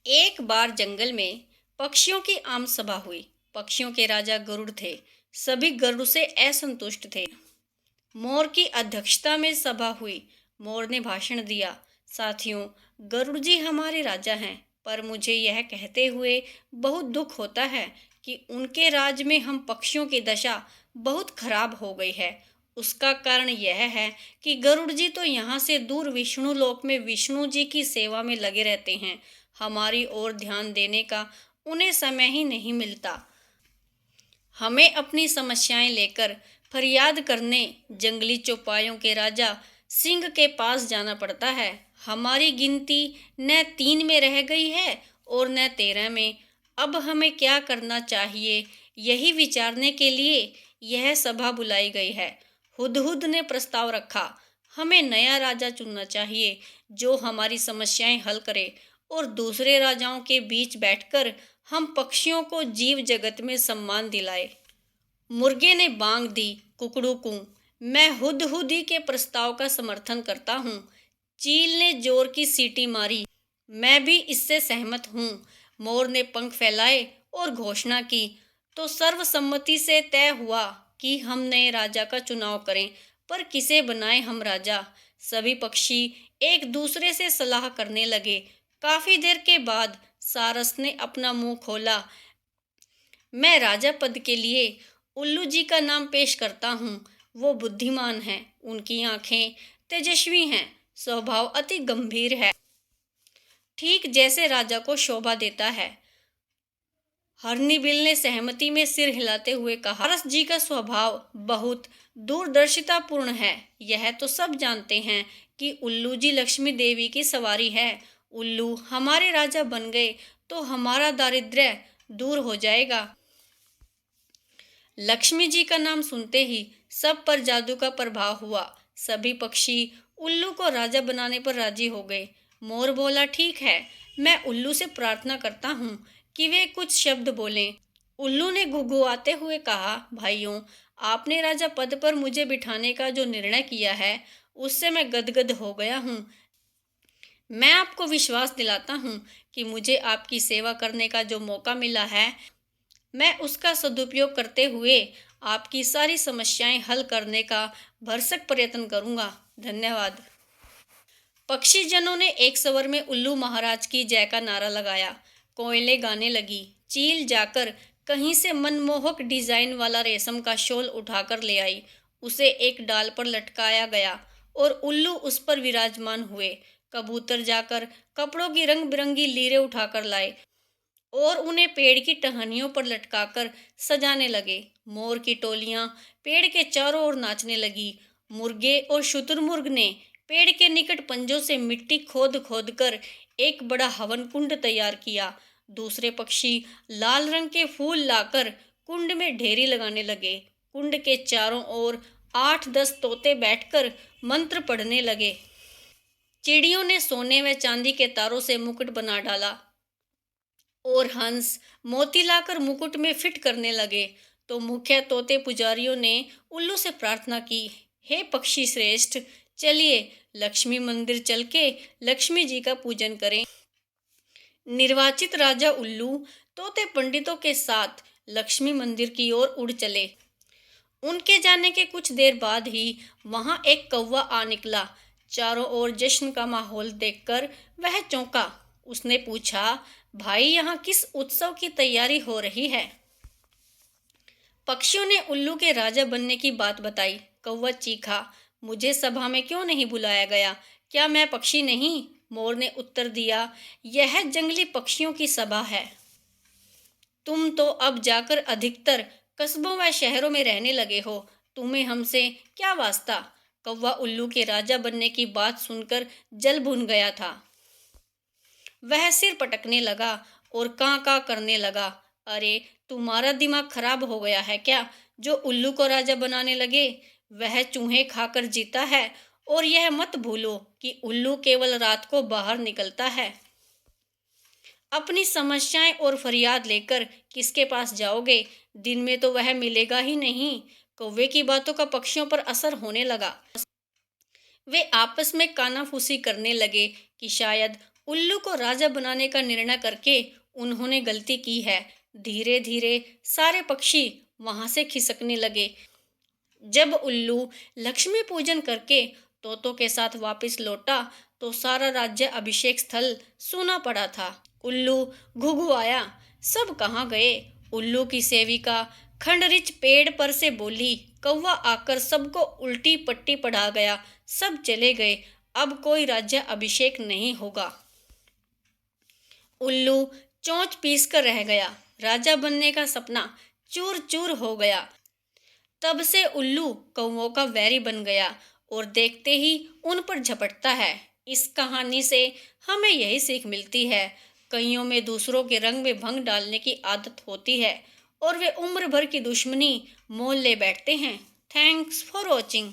एक बार जंगल में पक्षियों की आम सभा हुई। पक्षियों के राजा गरुड़ थे। सभी गरुड़ से असंतुष्ट थे। मोर की अध्यक्षता में सभा हुई। मोर ने भाषण दिया। साथियों, गरुड़ जी हमारे राजा हैं, पर मुझे यह कहते हुए बहुत दुख होता है कि उनके राज में हम पक्षियों की दशा बहुत खराब हो गई है। उसका कारण यह है कि गरुड़ जी तो यहाँ से दूर विष्णु लोक में विष्णु जी की सेवा में लगे रहते हैं। हमारी ओर ध्यान देने का उन्हें समय ही नहीं मिलता। हमें अपनी समस्याएं लेकर फरियाद करने जंगली चौपायों के राजा सिंह के पास जाना पड़ता है। हमारी गिनती न 3 में रह गई है और न 13 में। अब हमें क्या करना चाहिए, यही विचारने के लिए यह सभा बुलाई गई है। हुदहुद ने प्रस्ताव रखा। हमें नया राजा चुनना चाहिए जो हमारी समस्याएं हल करे और दूसरे राजाओं के बीच बैठकर हम पक्षियों को जीव जगत में सम्मान दिलाए। मुर्गे ने बांग दी, कुकड़ू कूं। मैं हुदहुदी के प्रस्ताव का समर्थन करता हूँ। चील ने जोर की सीटी मारी। मैं भी इससे सहमत हूँ। मोर ने पंख फैलाए और घोषणा की। तो सर्वसम्मति से तय हुआ कि हम नए राजा का चुनाव करें, पर किसे बनाएं हम राजा। सभी पक्षी एक दूसरे से सलाह करने लगे। काफी देर के बाद सारस ने अपना मुंह खोला। मैं राजा पद के लिए उल्लू जी का नाम पेश करता हूँ। वो बुद्धिमान हैं, उनकी आंखें तेजस्वी हैं, स्वभाव अति गंभीर है, ठीक जैसे राजा को शोभा देता है। हरनीबिल ने सहमति में सिर हिलाते हुए कहा, पारस जी का स्वभाव बहुत दूरदर्शितापूर्ण है। यह तो सब जानते हैं कि उल्लू जी लक्ष्मी देवी की सवारी है। उल्लू हमारे राजा बन गए तो हमारा दारिद्र्य दूर हो जाएगा। लक्ष्मी जी का नाम सुनते ही सब पर जादू का प्रभाव हुआ। सभी पक्षी उल्लू को राजा बनाने पर राजी हो गए। मोर बोला, ठीक है, मैं उल्लू से प्रार्थना करता हूँ कि वे कुछ शब्द बोलें। उल्लू ने घुघुआते हुए कहा, भाइयों, आपने राजा पद पर मुझे बिठाने का जो निर्णय किया है उससे मैं गदगद हो गया हूँ। मैं आपको विश्वास दिलाता हूँ कि मुझे आपकी सेवा करने का जो मौका मिला है, मैं उसका सदुपयोग करते हुए आपकी सारी समस्याएं हल करने का भरसक प्रयत्न करूंगा। धन्यवाद। पक्षीजनों ने एक स्वर में उल्लू महाराज की जय का नारा लगाया। कोयलें गाने लगी। चील जाकर कहीं से मनमोहक डिजाइन वाला रेशम का शॉल उठाकर ले आई। उसे एक डाल पर लटकाया गया और उल्लू उस पर विराजमान हुए। कबूतर जाकर कपड़ों की रंग बिरंगी लीरें उठाकर लाए और उन्हें पेड़ की टहनियों पर लटकाकर सजाने लगे। मोर की टोलियां पेड़ के चारों ओर नाचने लगी। मुर्गे और शुतुरमुर्ग ने पेड़ के निकट पंजों से मिट्टी खोद खोद कर एक बड़ा हवन कुंड तैयार किया। दूसरे पक्षी लाल रंग के फूल लाकर कुंड में ढेरी लगाने लगे। कुंड के चारों ओर 8-10 तोते बैठकर मंत्र पढ़ने लगे। चिड़ियों ने सोने व चांदी के तारों से मुकुट बना डाला और हंस मोती लाकर मुकुट में फिट करने लगे। तो मुख्य तोते पुजारियों ने उल्लू से प्रार्थना की, हे पक्षी श्रेष्ठ, चलिए लक्ष्मी मंदिर चल के लक्ष्मी जी का पूजन करें। निर्वाचित राजा उल्लू तोते पंडितों के साथ लक्ष्मी मंदिर की ओर उड़ चले। उनके जाने के कुछ देर बाद ही वहां एक कौवा आ निकला। चारों ओर जश्न का माहौल देखकर वह चौंका। उसने पूछा, भाई, यहाँ किस उत्सव की तैयारी हो रही है? पक्षियों ने उल्लू के राजा बनने की बात बताई। कौवा चीखा, मुझे सभा में क्यों नहीं बुलाया गया? क्या मैं पक्षी नहीं? मोर ने उत्तर दिया, यह जंगली पक्षियों की सभा है। तुम तो अब जाकर अधिकतर कस्बों व शहरों में रहने लगे हो। तुम्हें हमसे क्या वास्ता? कौवा उल्लू के राजा बनने की बात सुनकर जल भुन गया था। वह सिर पटकने लगा और कां कां करने लगा। अरे, तुम्हारा दिमाग खराब हो गया है क्या, जो उल्लू को राजा बनाने लगे? वह चूहे खाकर जीता है और यह मत भूलो कि उल्लू केवल रात को बाहर निकलता है। अपनी समस्याएं और फरियाद लेकर किसके पास जाओगे? दिन में तो वह मिलेगा ही नहीं। कौवे की बातों का पक्षियों पर असर होने लगा। वे आपस में कानाफूसी करने लगे कि शायद उल्लू को राजा बनाने का निर्णय करके उन्होंने गलती की है। धीरे धीरे सारे पक्षी वहां से खिसकने लगे। जब उल्लू लक्ष्मी पूजन करके तोतों के साथ वापस लौटा तो सारा राज्य अभिषेक स्थल सूना पड़ा था। उल्लू घुघुआया, सब कहाँ गए? उल्लू की सेविका खंडरिच पेड़ पर से बोली। कौवा आकर सबको उल्टी पट्टी पढ़ा गया। सब चले गए, अब कोई राज्य अभिषेक नहीं होगा। उल्लू चोंच पीस कर रह गया। राजा बनने का सपना चूर चूर हो गया। तब से उल्लू कौवों का वैरी बन गया और देखते ही उन पर झपटता है। इस कहानी से हमें यही सीख मिलती है, कईयों में दूसरों के रंग में भंग डालने की आदत होती है और वे उम्र भर की दुश्मनी मोल ले बैठते हैं। Thanks for watching.